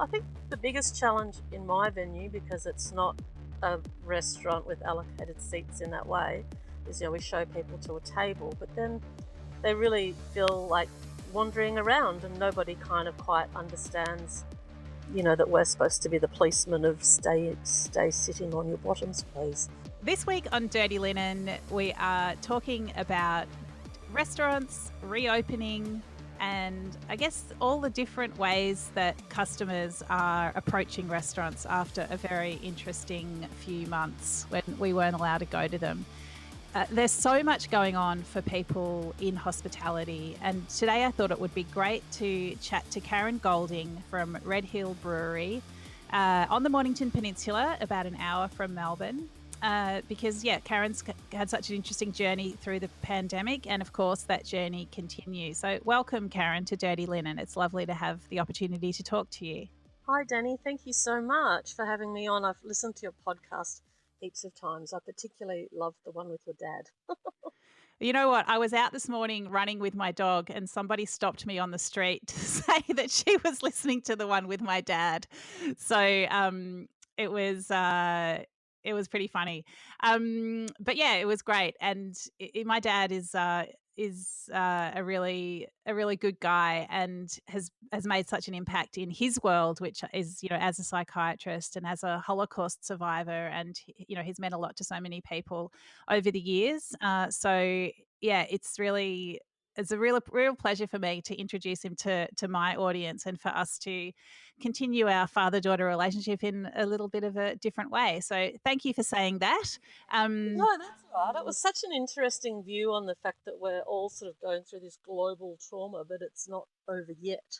I think the biggest challenge in my venue, because it's not a restaurant with allocated seats in that way, is we show people to a table, but then they really feel like wandering around and nobody kind of quite understands, that we're supposed to be the policeman of stay sitting on your bottoms, please. This week on Dirty Linen, we are talking about restaurants reopening and I guess all the different ways that customers are approaching restaurants after a very interesting few months when we weren't allowed to go to them. There's so much going on for people in hospitality, and today I thought it would be great to chat to Karen Golding from Red Hill Brewery on the Mornington Peninsula, about an hour from Melbourne. Because, Karen's had such an interesting journey through the pandemic, and of course that journey continues. So welcome, Karen, to Dirty Linen. It's lovely to have the opportunity to talk to you. Hi, Dani. Thank you so much for having me on. I've listened to your podcast heaps of times. I particularly loved the one with your dad. You know what? I was out this morning running with my dog and somebody stopped me on the street to say that she was listening to the one with my dad. So it was pretty funny. But yeah, it was great. And my dad is a really good guy and has made such an impact in his world, which is, as a psychiatrist and as a Holocaust survivor, and he's meant a lot to so many people over the years. So yeah, it's a real pleasure for me to introduce him to my audience and for us to continue our father-daughter relationship in a little bit of a different way. So thank you for saying that. No, that's all right. It was such an interesting view on the fact that we're all sort of going through this global trauma, but it's not over yet.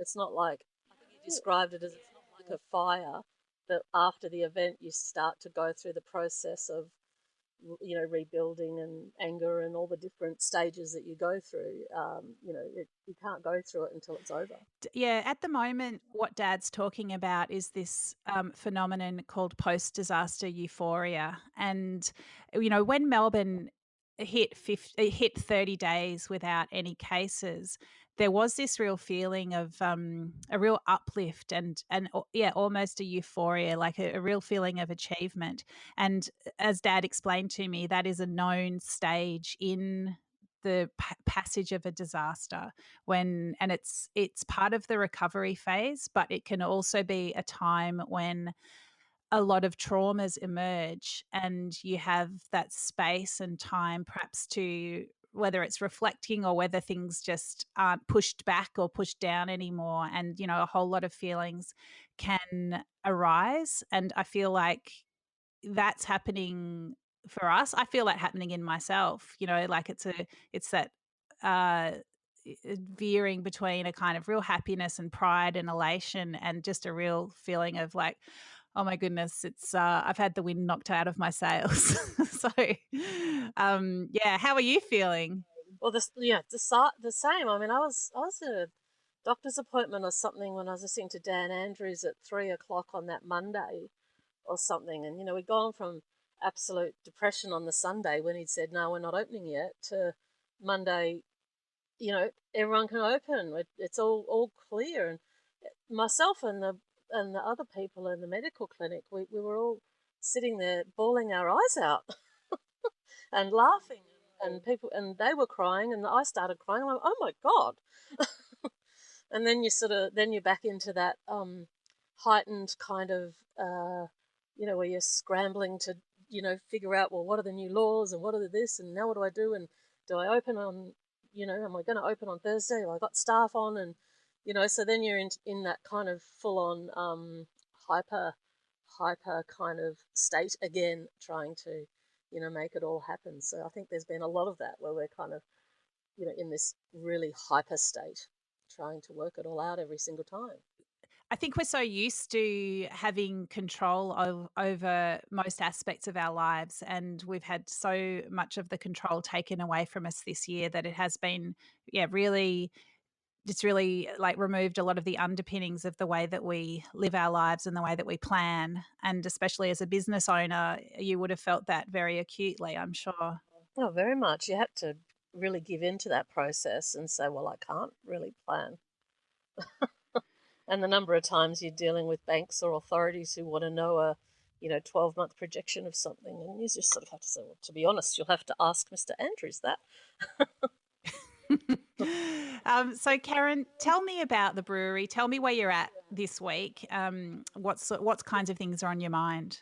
It's not like, I think you described it as, it's not like a fire that after the event you start to go through the process of, rebuilding and anger and all the different stages that you go through. You can't go through it until it's over. Yeah, at the moment, what Dad's talking about is this phenomenon called post-disaster euphoria. And, when Melbourne hit 30 days without any cases, there was this real feeling of a real uplift and almost a euphoria, like a real feeling of achievement. And as Dad explained to me, that is a known stage in the passage of a disaster, and it's part of the recovery phase, but it can also be a time when a lot of traumas emerge and you have that space and time perhaps to, whether it's reflecting or whether things just aren't pushed back or pushed down anymore, and a whole lot of feelings can arise. And I feel like that's happening for us. I feel that happening in myself, like it's that uh veering between a kind of real happiness and pride and elation and just a real feeling of like, oh my goodness, it's I've had the wind knocked out of my sails. So how are you feeling? Well, the same. I mean, I was at a doctor's appointment or something when I was listening to Dan Andrews at 3 o'clock on that Monday or something, and we'd gone from absolute depression on the Sunday when he'd said no, we're not opening yet, to Monday, everyone can open. It's all clear, and myself and the other people in the medical clinic, we were all sitting there bawling our eyes out and laughing, and they were crying, and I started crying. I'm like, oh my God. And then you're back into that heightened kind of where you're scrambling to figure out, well, what are the new laws and what are this, and now what do I do, and do I open on, am I going to open on Thursday? Have I got staff on? And so then you're in that kind of full on hyper kind of state again, trying to make it all happen. So I think there's been a lot of that where we're kind of in this really hyper state, trying to work it all out every single time. I think we're so used to having control over most aspects of our lives, and we've had so much of the control taken away from us this year that it has been, really, it's really like removed a lot of the underpinnings of the way that we live our lives and the way that we plan. And especially as a business owner, you would have felt that very acutely, I'm sure. Oh, very much. You had to really give in to that process and say, well, I can't really plan. And the number of times you're dealing with banks or authorities who want to know a 12-month projection of something, and you just sort of have to say, well, to be honest, you'll have to ask Mr. Andrews that. So, Karen, tell me about the brewery. Tell me where you're at this week. What kinds of things are on your mind?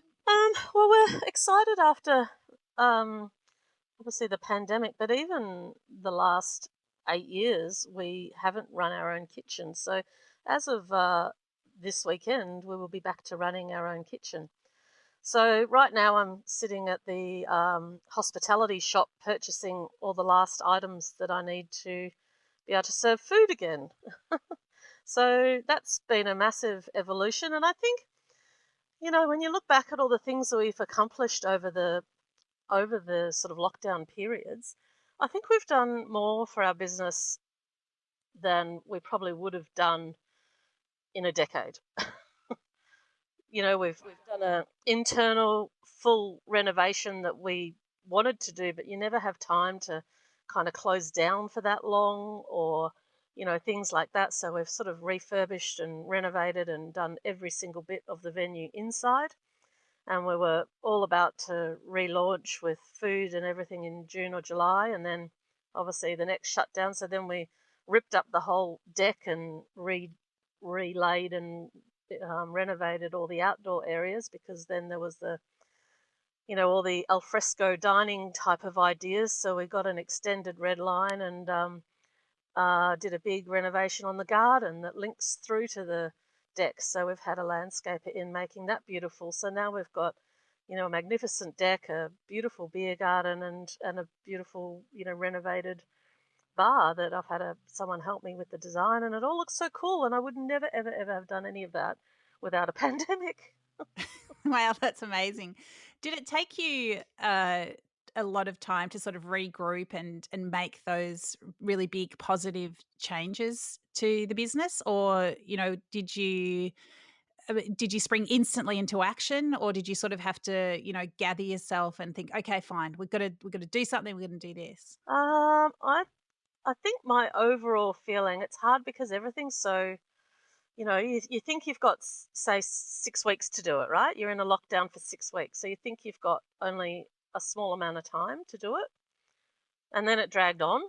Well, we're excited after obviously the pandemic, but even the last 8 years, we haven't run our own kitchen. So, as of this weekend, we will be back to running our own kitchen. So right now I'm sitting at the hospitality shop purchasing all the last items that I need to be able to serve food again. So that's been a massive evolution, and I think when you look back at all the things that we've accomplished over the sort of lockdown periods, I think we've done more for our business than we probably would have done in a decade. We've done a internal full renovation that we wanted to do, but you never have time to kind of close down for that long, or things like that. So we've sort of refurbished and renovated and done every single bit of the venue inside, and we were all about to relaunch with food and everything in June or July, and then obviously the next shutdown. So then we ripped up the whole deck and relayed and renovated all the outdoor areas, because then there was all the alfresco dining type of ideas. So we got an extended red line and did a big renovation on the garden that links through to the deck. So we've had a landscaper in making that beautiful. So now we've got a magnificent deck, a beautiful beer garden, and a beautiful renovated bar that I've had someone help me with the design, and it all looks so cool. And I would never, ever, ever have done any of that without a pandemic. Wow, that's amazing. Did it take you a lot of time to sort of regroup and make those really big positive changes to the business, or did you spring instantly into action, or did you sort of have to gather yourself and think, okay, fine, we've got to do something, we're going to do this? I think my overall feeling, it's hard because everything's so, you think you've got, say, 6 weeks to do it, right? You're in a lockdown for 6 weeks. So you think you've got only a small amount of time to do it. And then it dragged on.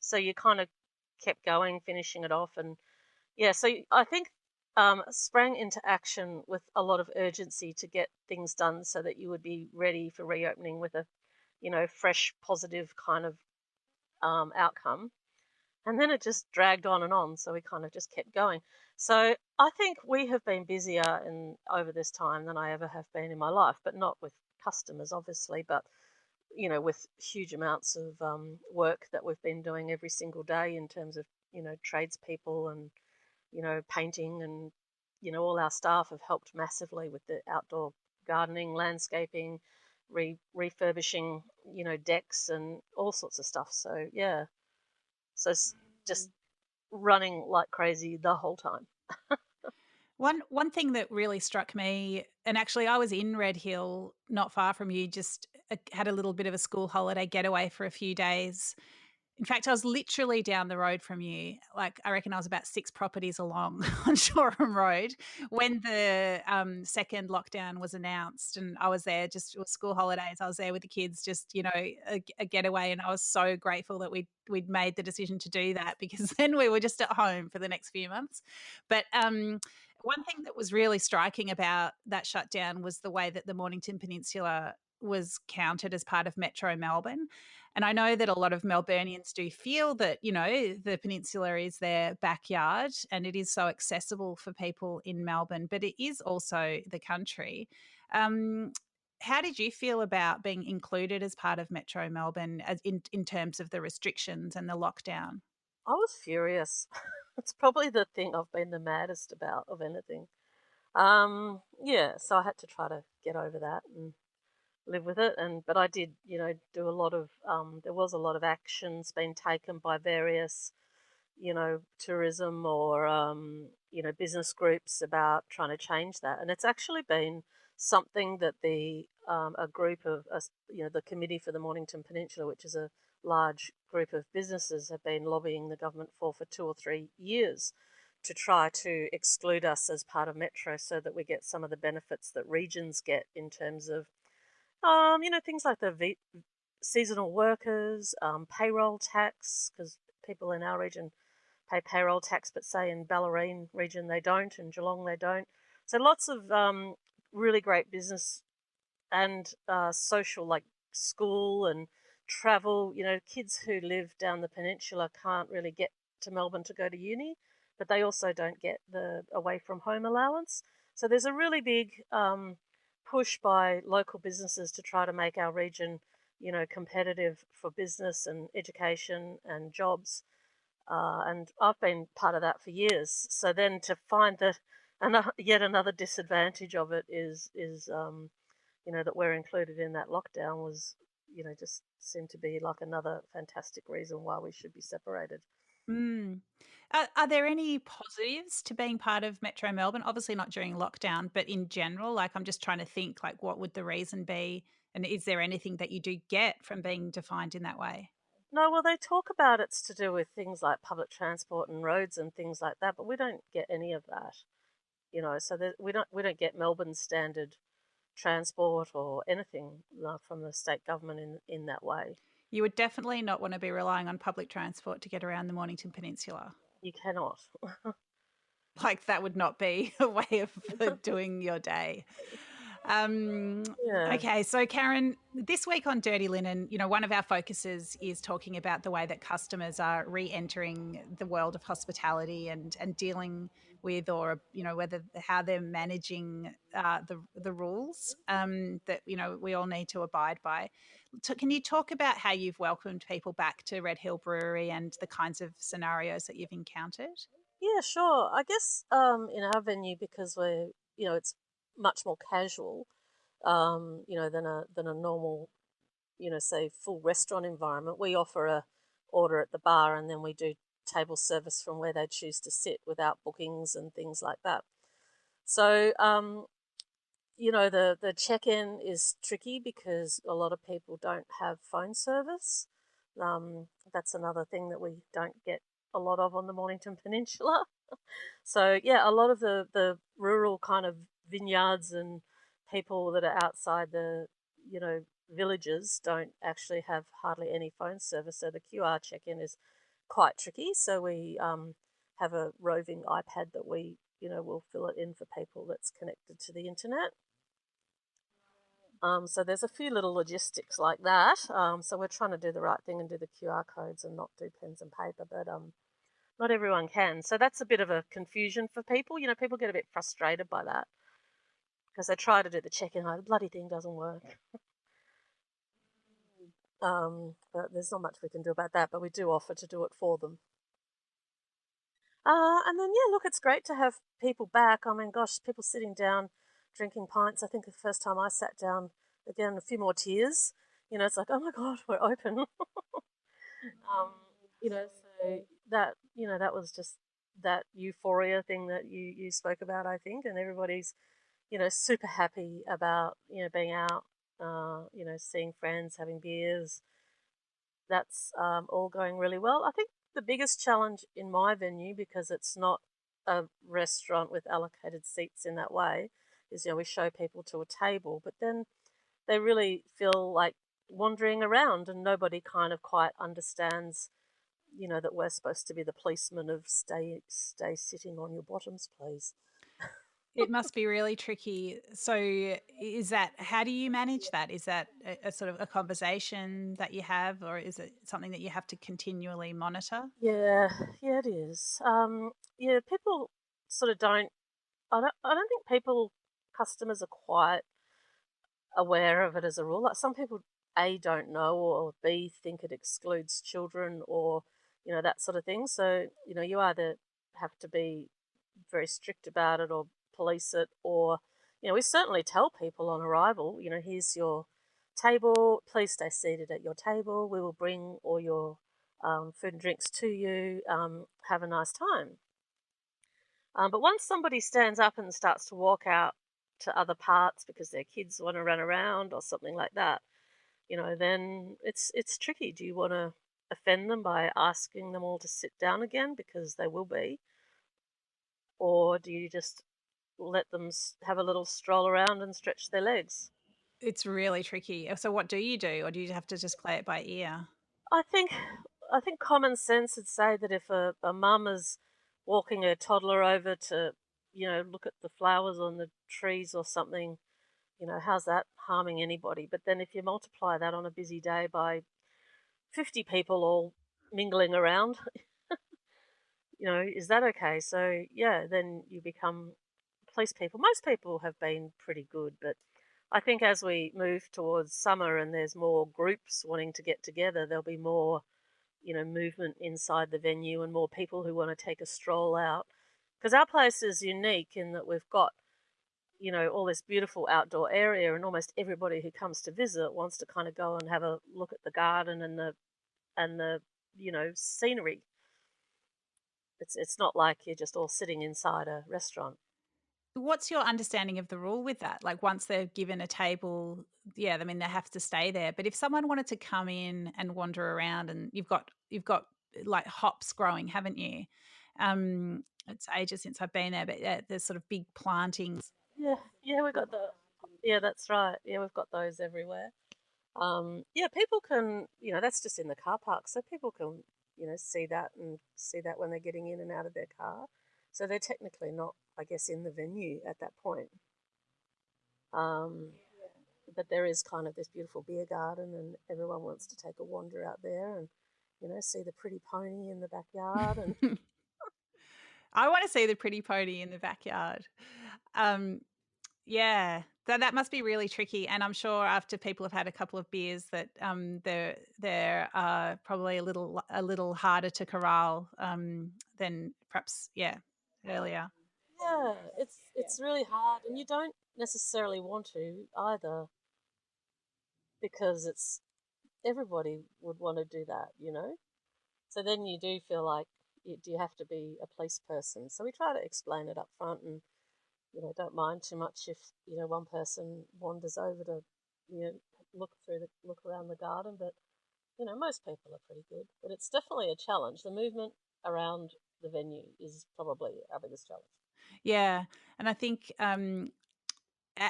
So you kind of kept going, finishing it off. And yeah, so I think sprang into action with a lot of urgency to get things done so that you would be ready for reopening with a, fresh, positive kind of outcome. And then it just dragged on and on. So we kind of just kept going. So I think we have been busier over this time than I ever have been in my life, but not with customers, obviously, but with huge amounts of work that we've been doing every single day in terms of tradespeople and painting, and all our staff have helped massively with the outdoor gardening, landscaping, refurbishing decks and all sorts of stuff. So yeah, so it's just running like crazy the whole time. One thing that really struck me, and actually I was in Red Hill, not far from you, just had a little bit of a school holiday getaway for a few days. In fact, I was literally down the road from you. Like, I reckon I was about 6 properties along on Shoreham Road when the second lockdown was announced, and I was there just with school holidays. I was there with the kids, just a getaway, and I was so grateful that we'd made the decision to do that, because then we were just at home for the next few months. But one thing that was really striking about that shutdown was the way that the Mornington Peninsula was counted as part of Metro Melbourne. And I know that a lot of Melburnians do feel that, the peninsula is their backyard and it is so accessible for people in Melbourne, but it is also the country. Um, how did you feel about being included as part of Metro Melbourne, as in terms of the restrictions and the lockdown? I was furious. It's probably the thing I've been the maddest about of anything. Yeah, so I had to try to get over that and live with it. And but I did, do a lot of. There was a lot of actions being taken by various, tourism or business groups about trying to change that. And it's actually been something that the a group of us, the committee for the Mornington Peninsula, which is a large group of businesses, have been lobbying the government for 2 or 3 years to try to exclude us as part of Metro so that we get some of the benefits that regions get in terms of, things like the seasonal workers, payroll tax, because people in our region pay payroll tax, but say in Ballerine region they don't, and Geelong they don't. So lots of really great business and social, like school and travel. Kids who live down the peninsula can't really get to Melbourne to go to uni, but they also don't get the away from home allowance. So there's a really big push by local businesses to try to make our region, competitive for business and education and jobs. And I've been part of that for years. So then to find that yet another disadvantage of it is that we're included in that lockdown was, just seemed to be like another fantastic reason why we should be separated. Mm. Are there any positives to being part of Metro Melbourne? Obviously not during lockdown, but in general, like I'm just trying to think like what would the reason be? And is there anything that you do get from being defined in that way? No, well, they talk about it's to do with things like public transport and roads and things like that, but we don't get any of that. So that we don't get Melbourne standard transport or anything from the state government in that way. You would definitely not want to be relying on public transport to get around the Mornington Peninsula. You cannot. Like that would not be a way of doing your day. Um, Yeah. okay, so Karen, this week on Dirty Linen, one of our focuses is talking about the way that customers are re-entering the world of hospitality and dealing with, or whether how they're managing the rules that we all need to abide by. Can you talk about how you've welcomed people back to Red Hill Brewery and the kinds of scenarios that you've encountered? Yeah, sure. I guess in our venue, because it's much more casual, than a normal, say full restaurant environment. We offer a order at the bar, and then we do table service from where they choose to sit without bookings and things like that. So the check-in is tricky because a lot of people don't have phone service. That's another thing that we don't get a lot of on the Mornington Peninsula. So yeah, a lot of the rural kind of vineyards and people that are outside the you know villages don't actually have hardly any phone service. So the QR check-in is quite tricky. So we have a roving iPad that we will fill it in for people that's connected to the internet. So there's a few little logistics like that. So we're trying to do the right thing and do the QR codes and not do pens and paper, but not everyone can. So that's a bit of a confusion for people. People get a bit frustrated by that because they try to do the check-in, like the bloody thing doesn't work. But there's not much we can do about that. But we do offer to do it for them. And then yeah, look, it's great to have people back. I mean, gosh, people sitting down, drinking pints. I think the first time I sat down, again, a few more tears. It's like, oh my god, we're open. So that was just that euphoria thing that you spoke about, I think, and everybody's super happy about being out, seeing friends, having beers. That's all going really well. I think the biggest challenge in my venue, because it's not a restaurant with allocated seats in that way, is we show people to a table, but then they really feel like wandering around and nobody kind of quite understands that we're supposed to be the policeman of stay sitting on your bottoms, please. It must be really tricky. So, how do you manage that? Is that a sort of a conversation that you have, or is it something that you have to continually monitor? Yeah, yeah, it is. Yeah, people sort of don't. I don't think customers are quite aware of it as a rule. Like some people, A, don't know, or B, think it excludes children, or that sort of thing. So you either have to be very strict about it or police it, or we certainly tell people on arrival, here's your table, please stay seated at your table, we will bring all your food and drinks to you, have a nice time. But once somebody stands up and starts to walk out to other parts because their kids want to run around or something like that, then it's tricky. Do you want to offend them by asking them all to sit down again, because they will be, or do you just let them have a little stroll around and stretch their legs? It's really tricky. So what do you do, or do you have to just play it by ear? I think I think common sense would say that if a mum is walking her toddler over to, look at the flowers on the trees or something, how's that harming anybody? But then if you multiply that on a busy day by 50 people all mingling around, is that okay? So yeah, then you become police people. Most people have been pretty good, but I think as we move towards summer and there's more groups wanting to get together, there'll be more, movement inside the venue and more people who want to take a stroll out. Because our place is unique in that we've got, all this beautiful outdoor area, and almost everybody who comes to visit wants to kind of go and have a look at the garden and the scenery. It's not like you're just all sitting inside a restaurant. What's your understanding of the rule with that? Like once they're given a table, yeah, I mean they have to stay there. But if someone wanted to come in and wander around, and you've got like hops growing, haven't you? It's ages since I've been there, but yeah, there's sort of big plantings. Yeah, yeah, we got the. Yeah, that's right. Yeah, we've got those everywhere. Yeah, people can, that's just in the car park, so people can, see that when they're getting in and out of their car. So they're technically not, I guess, in the venue at that point. Um, but there is kind of this beautiful beer garden, and everyone wants to take a wander out there and, see the pretty pony in the backyard. And I want to see the pretty pony in the backyard. Um, Yeah, that must be really tricky, and I'm sure after people have had a couple of beers that they're probably a little harder to corral than perhaps earlier. yeah, it's really hard, and you don't necessarily want to either, because it's everybody would want to do that. So then you do feel like do you have to be a police person? So we try to explain it up front, and don't mind too much if one person wanders over to look around the garden. But most people are pretty good. But it's definitely a challenge. The movement around the venue is probably our biggest challenge. Yeah, and I think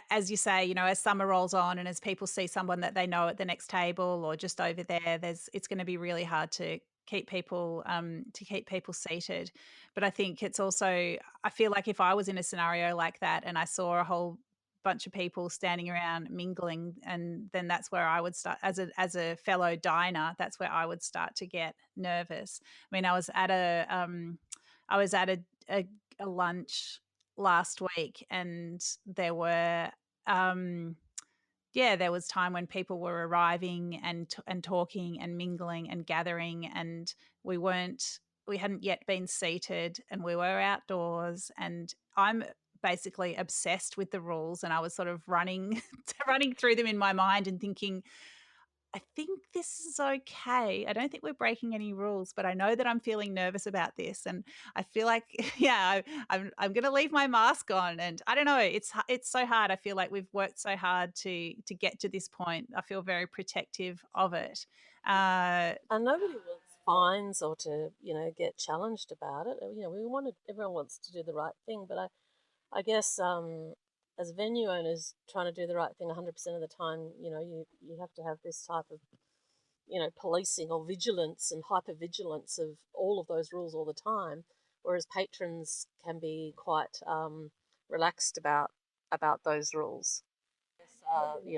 as you say, as summer rolls on and as people see someone that they know at the next table or just over there, it's going to be really hard to keep people seated. But I think it's also, I feel like if I was in a scenario like that and I saw a whole bunch of people standing around mingling, and then that's where I would start as a fellow diner. That's where I would start to get nervous. I mean, I was at a lunch last week, and um there was time when people were arriving and talking and mingling and gathering, and we hadn't yet been seated, and we were outdoors, and I'm basically obsessed with the rules, and I was sort of running running through them in my mind and thinking, I think this is okay. I don't think we're breaking any rules, but I know that I'm feeling nervous about this, and I feel like, yeah, I'm going to leave my mask on, and I don't know. It's so hard. I feel like we've worked so hard to get to this point. I feel very protective of it. Uh, And nobody wants fines or to get challenged about it. Everyone wants to do the right thing, but I guess as venue owners, trying to do the right thing 100% of the time, you have to have this type of policing or vigilance and hyper-vigilance of all of those rules all the time, whereas patrons can be quite relaxed about those rules.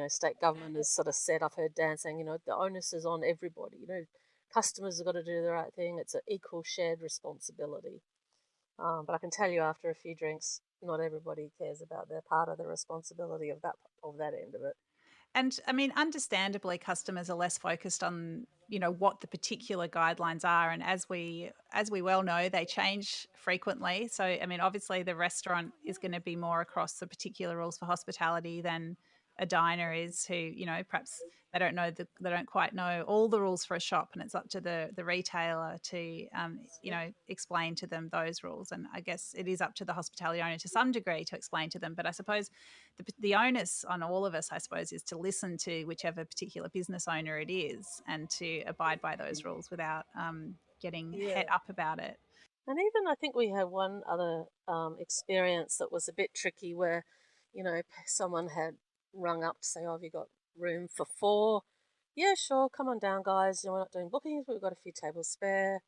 State government has sort of said, I've heard Dan saying, the onus is on everybody. Customers have got to do the right thing. It's an equal shared responsibility. But I can tell you, after a few drinks, not everybody cares about their part of the responsibility of that end of it. And I mean, understandably, customers are less focused on what the particular guidelines are, and as we well know, they change frequently. So I mean, obviously, the restaurant is going to be more across the particular rules for hospitality than a diner is, who perhaps they don't quite know all the rules for a shop, and it's up to the retailer to explain to them those rules. And I guess it is up to the hospitality owner to some degree to explain to them. But I suppose the onus on all of us, I suppose, is to listen to whichever particular business owner it is and to abide by those rules without getting Yeah. het up about it. And even I think we had one other experience that was a bit tricky where, someone had rung up to say, "Oh, have you got room for four?" Yeah, sure, come on down, guys. We're not doing bookings, but we've got a few tables spare.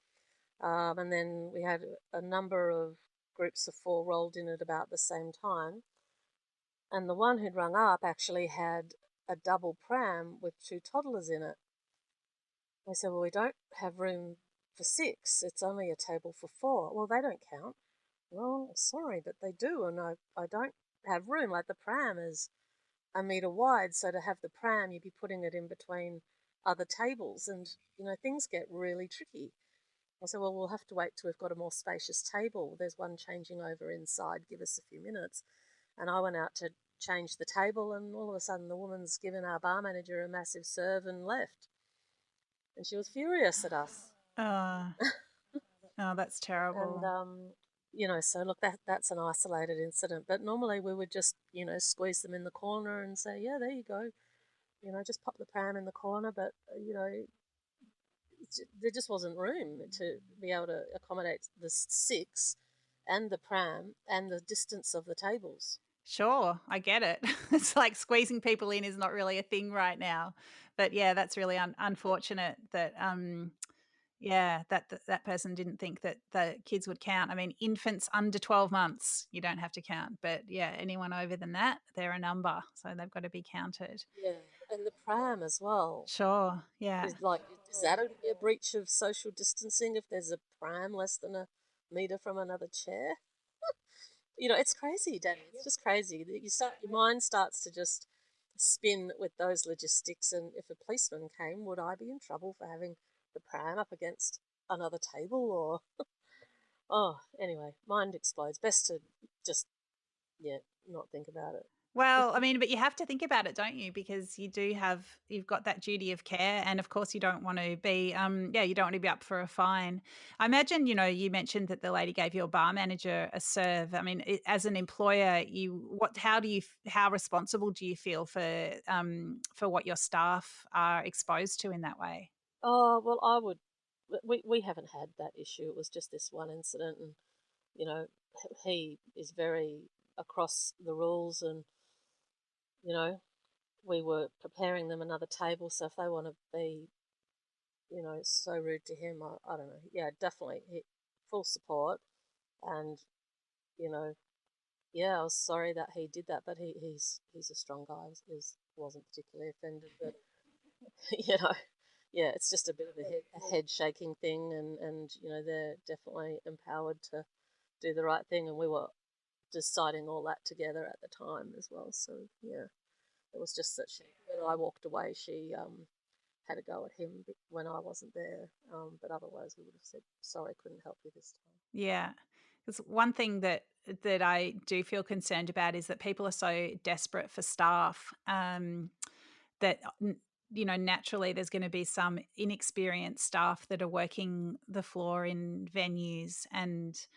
And then we had a number of groups of four rolled in at about the same time. And the one who'd rung up actually had a double pram with two toddlers in it. They said, "Well, we don't have room for six. It's only a table for four." "Well, they don't count." "Well, sorry, but they do, and I don't have room. Like the pram is a metre wide, so to have the pram, you'd be putting it in between other tables, and things get really tricky." I said, "Well, we'll have to wait till we've got a more spacious table. There's one changing over inside. Give us a few minutes." And I went out to change the table, and all of a sudden, the woman's given our bar manager a massive serve and left. And she was furious at us. Oh, oh, that's And terrible. so look, that's an isolated incident. But normally we would just, squeeze them in the corner and say, "Yeah, there you go." Just pop the pram in the corner. But there just wasn't room to be able to accommodate the six, and the pram, and the distance of the tables. Sure, I get it. It's like squeezing people in is not really a thing right now. But yeah, that's really unfortunate that yeah, that person didn't think that the kids would count. I mean, infants under 12 months, you don't have to count, but yeah, anyone over than that, they're a number, so they've got to be counted. Yeah, and the pram as well. Sure, yeah. Is that a breach of social distancing if there's a pram less than a meter from another chair? It's crazy, Danny. It's just crazy. Your mind starts to just spin with those logistics. And if a policeman came, would I be in trouble for having the pram up against another table? Or oh, anyway, mind explodes. Best to just not think about it. Well, I mean, but you have to think about it, don't you? Because you've got that duty of care. And of course, you don't want to be, yeah, you don't want to be up for a fine. I imagine, you mentioned that the lady gave your bar manager a serve. I mean, as an employer, how responsible do you feel for what your staff are exposed to in that way? Oh well, I would. We haven't had that issue. It was just this one incident, and you know, he is very across the rules, and you know, we were preparing them another table. So if they want to be, so rude to him, I don't know. Yeah, definitely full support, and you know, yeah, I was sorry that he did that, but he's a strong guy. Wasn't particularly offended, but you know, yeah, it's just a bit of a head shaking thing, and they're definitely empowered to do the right thing, and we were deciding all that together at the time as well. So yeah, it was just that when I walked away, she had a go at him when I wasn't there, but otherwise we would have said sorry, couldn't help you this time. Yeah. Because one thing that I do feel concerned about is that people are so desperate for staff, that naturally there's going to be some inexperienced staff that are working the floor in venues, and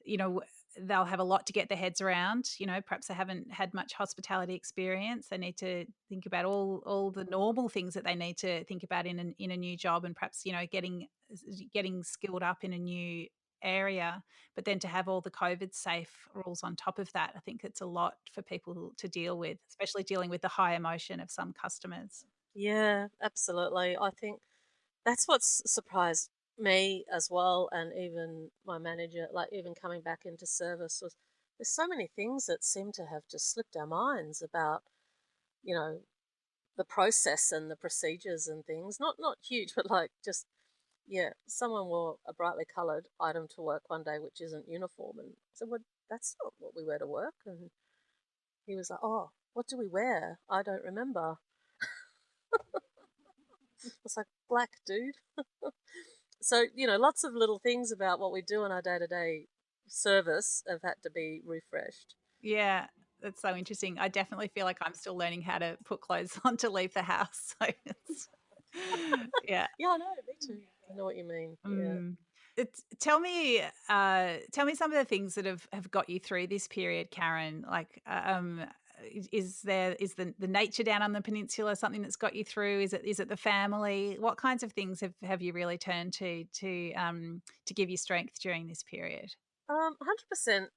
you know they'll have a lot to get their heads around. Perhaps they haven't had much hospitality experience. They need to think about all the normal things that they need to think about in a new job, and perhaps getting skilled up in a new area. But then to have all the COVID safe rules on top of that, I think it's a lot for people to deal with, especially dealing with the high emotion of some customers. Yeah, absolutely. I think that's what's surprised me as well, and even my manager, like even coming back into service, was there's so many things that seem to have just slipped our minds about, you know, the process and the procedures and things. Not huge, but like just yeah, someone wore a brightly coloured item to work one day, which isn't uniform, and I said, "Well, that's not what we wear to work." And he was like, "Oh, what do we wear? I don't remember." I was like, "Black, dude." So, lots of little things about what we do in our day to day service have had to be refreshed. Yeah, that's so interesting. I definitely feel like I'm still learning how to put clothes on to leave the house. So it's, yeah. Yeah, I know, me too. I know what you mean. Yeah. Mm. Tell me some of the things that have got you through this period, Karen. Like, is the nature down on the peninsula something that's got you through? Is it the family? What kinds of things have you really turned to give you strength during this period? 100%,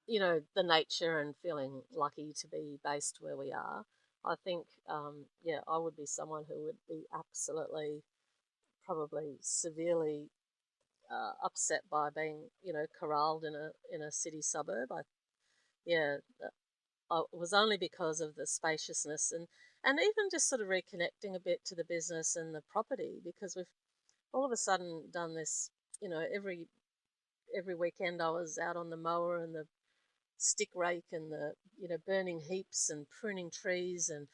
the nature and feeling lucky to be based where we are. I think, yeah, I would be someone who would be absolutely, probably severely upset by being, corralled in a city suburb. Yeah, it was only because of the spaciousness and even just sort of reconnecting a bit to the business and the property because we've all of a sudden done this. Every weekend I was out on the mower and the stick rake and the burning heaps and pruning trees and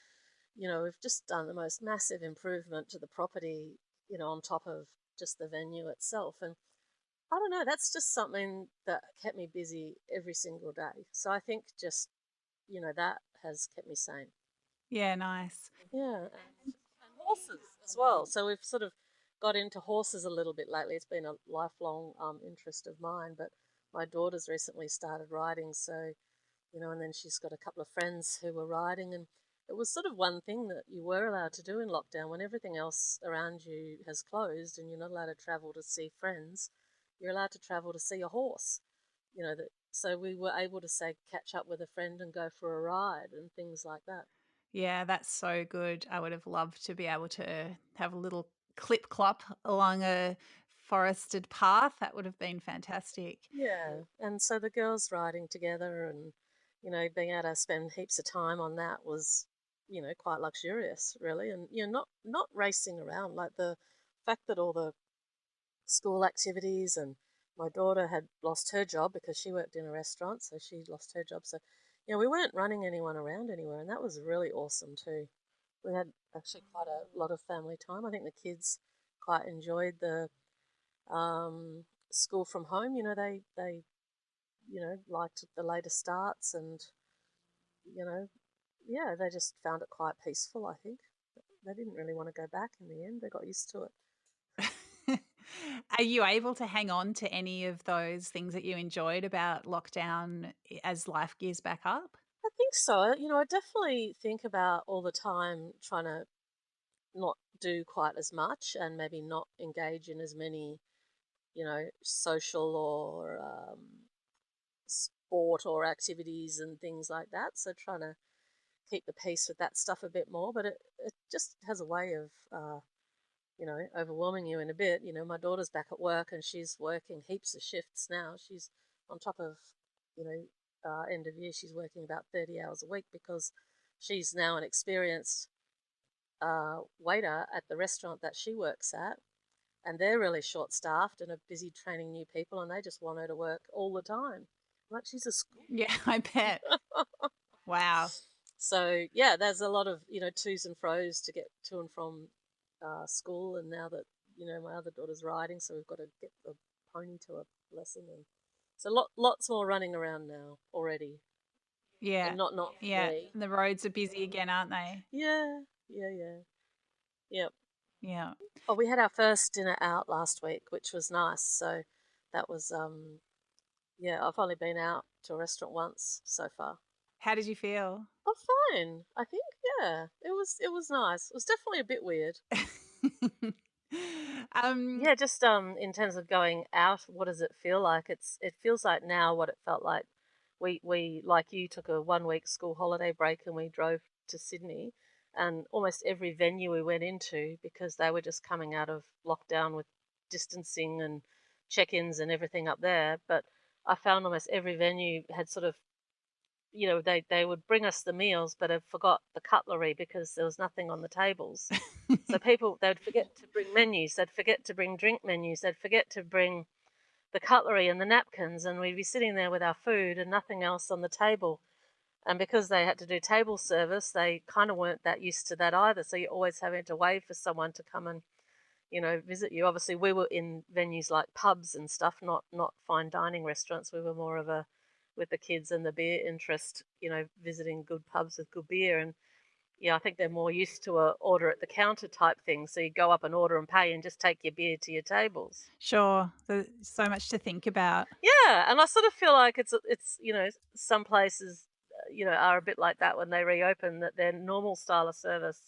we've just done the most massive improvement to the property on top of just the venue itself. And I don't know, that's just something that kept me busy every single day. So I think just that has kept me sane. Yeah, nice. Yeah, and horses as well. So we've sort of got into horses a little bit lately. It's been a lifelong interest of mine, but my daughter's recently started riding, so and then she's got a couple of friends who were riding, and it was sort of one thing that you were allowed to do in lockdown when everything else around you has closed and you're not allowed to travel to see friends. You're allowed to travel to see a horse, that. So we were able to say catch up with a friend and go for a ride and things like that. Yeah, that's so good. I would have loved to be able to have a little clip clop along a forested path. That would have been fantastic. Yeah, and so the girls riding together and being able to spend heaps of time on that was quite luxurious, really. And not racing around, like the fact that all the school activities and my daughter had lost her job because she worked in a restaurant, so she lost her job. So we weren't running anyone around anywhere, and that was really awesome too. We had actually quite a lot of family time. I think the kids quite enjoyed the school from home. They liked the later starts, and you know, yeah, they just found it quite peaceful. I think they didn't really want to go back in the end. They got used to it. Are you able to hang on to any of those things that you enjoyed about lockdown as life gears back up? I think so. I definitely think about all the time trying to not do quite as much and maybe not engage in as many, social or sport or activities and things like that. So trying to keep the peace with that stuff a bit more. But it just has a way of, overwhelming you in a bit. My daughter's back at work and she's working heaps of shifts now. She's on top of, end of year, she's working about 30 hours a week because she's now an experienced waiter at the restaurant that she works at. And they're really short staffed and are busy training new people, and they just want her to work all the time. Like she's a school. Yeah, I bet. Wow. So yeah, there's a lot of twos and fros to get to and from school, and now that my other daughter's riding, so we've got to get the pony to a lesson, and so lots more running around now already, Yeah. and not for Yeah. me. And the roads are busy again, aren't they? Yeah, yeah. Yep. Yeah. Oh, we had our first dinner out last week, which was nice. So that was yeah. I've only been out to a restaurant once so far. How did you feel? Oh, fine. I think yeah. It was nice. It was definitely a bit weird. um, Yeah, just in terms of going out, what does it feel like? It feels like now what it felt like. We like you took a 1 week school holiday break and we drove to Sydney, and almost every venue we went into because they were just coming out of lockdown with distancing and check-ins and everything up there. But I found almost every venue had sort of they would bring us the meals but had forgot the cutlery because there was nothing on the tables. So people, they'd forget to bring menus, they'd forget to bring drink menus, they'd forget to bring the cutlery and the napkins, and we'd be sitting there with our food and nothing else on the table. And because they had to do table service, they kind of weren't that used to that either. So you're always having to wait for someone to come and visit you. Obviously, we were in venues like pubs and stuff, not fine dining restaurants. We were more of a with the kids and the beer interest, visiting good pubs with good beer. And yeah, I think they're more used to a order at the counter type thing. So you go up and order and pay and just take your beer to your tables. Sure. There's so much to think about. Yeah, and I sort of feel like it's some places are a bit like that when they reopen, that their normal style of service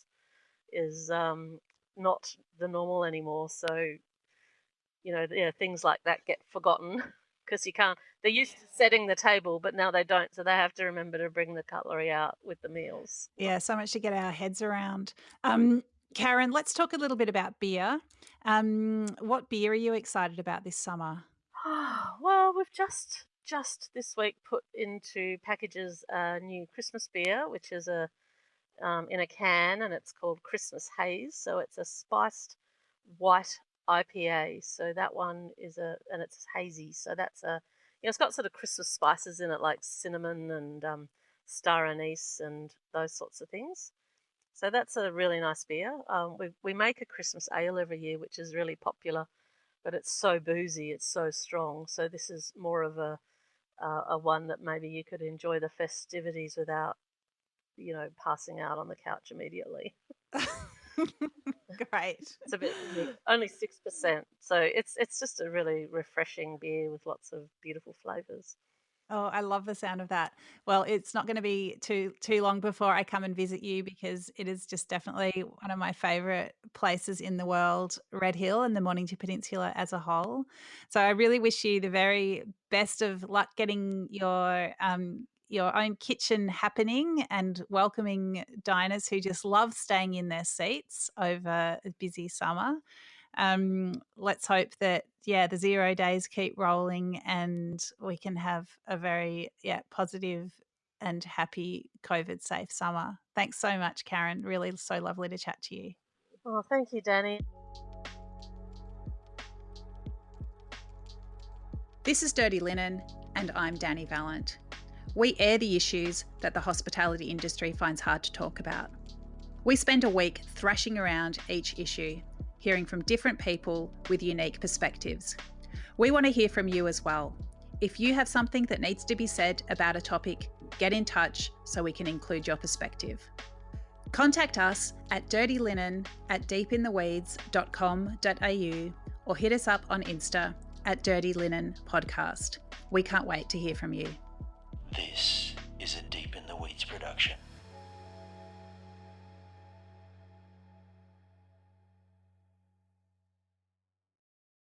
is not the normal anymore. So things like that get forgotten because you can't. They're used to setting the table, but now they don't, so they have to remember to bring the cutlery out with the meals. Yeah, so much to get our heads around. Karen, let's talk a little bit about beer. What beer are you excited about this summer? Well, we've just this week put into packages a new Christmas beer, which is in a can, and it's called Christmas Haze. So it's a spiced white IPA. So that one and it's hazy. So that's it's got sort of Christmas spices in it, like cinnamon and star anise and those sorts of things. So that's a really nice beer. We make a Christmas ale every year, which is really popular, but it's so boozy, it's so strong. So this is more of a one that maybe you could enjoy the festivities without, passing out on the couch immediately. Great. It's a bit only 6%, so it's just a really refreshing beer with lots of beautiful flavors. Oh, I love the sound of that. Well, it's not going to be too long before I come and visit you, because it is just definitely one of my favorite places in the world, Red Hill and the Mornington Peninsula as a whole. So I really wish you the very best of luck getting your own kitchen happening and welcoming diners who just love staying in their seats over a busy summer. Let's hope that, the 0 days keep rolling and we can have a very, positive and happy COVID safe summer. Thanks so much, Karen. Really so lovely to chat to you. Oh, thank you, Dani. This is Dirty Linen, and I'm Dani Valent. We air the issues that the hospitality industry finds hard to talk about. We spend a week thrashing around each issue, hearing from different people with unique perspectives. We want to hear from you as well. If you have something that needs to be said about a topic, get in touch so we can include your perspective. Contact us at dirtylinen@deepintheweeds.com.au or hit us up on Insta at Dirty Linen Podcast. We can't wait to hear from you. This is a Deep in the Weeds production.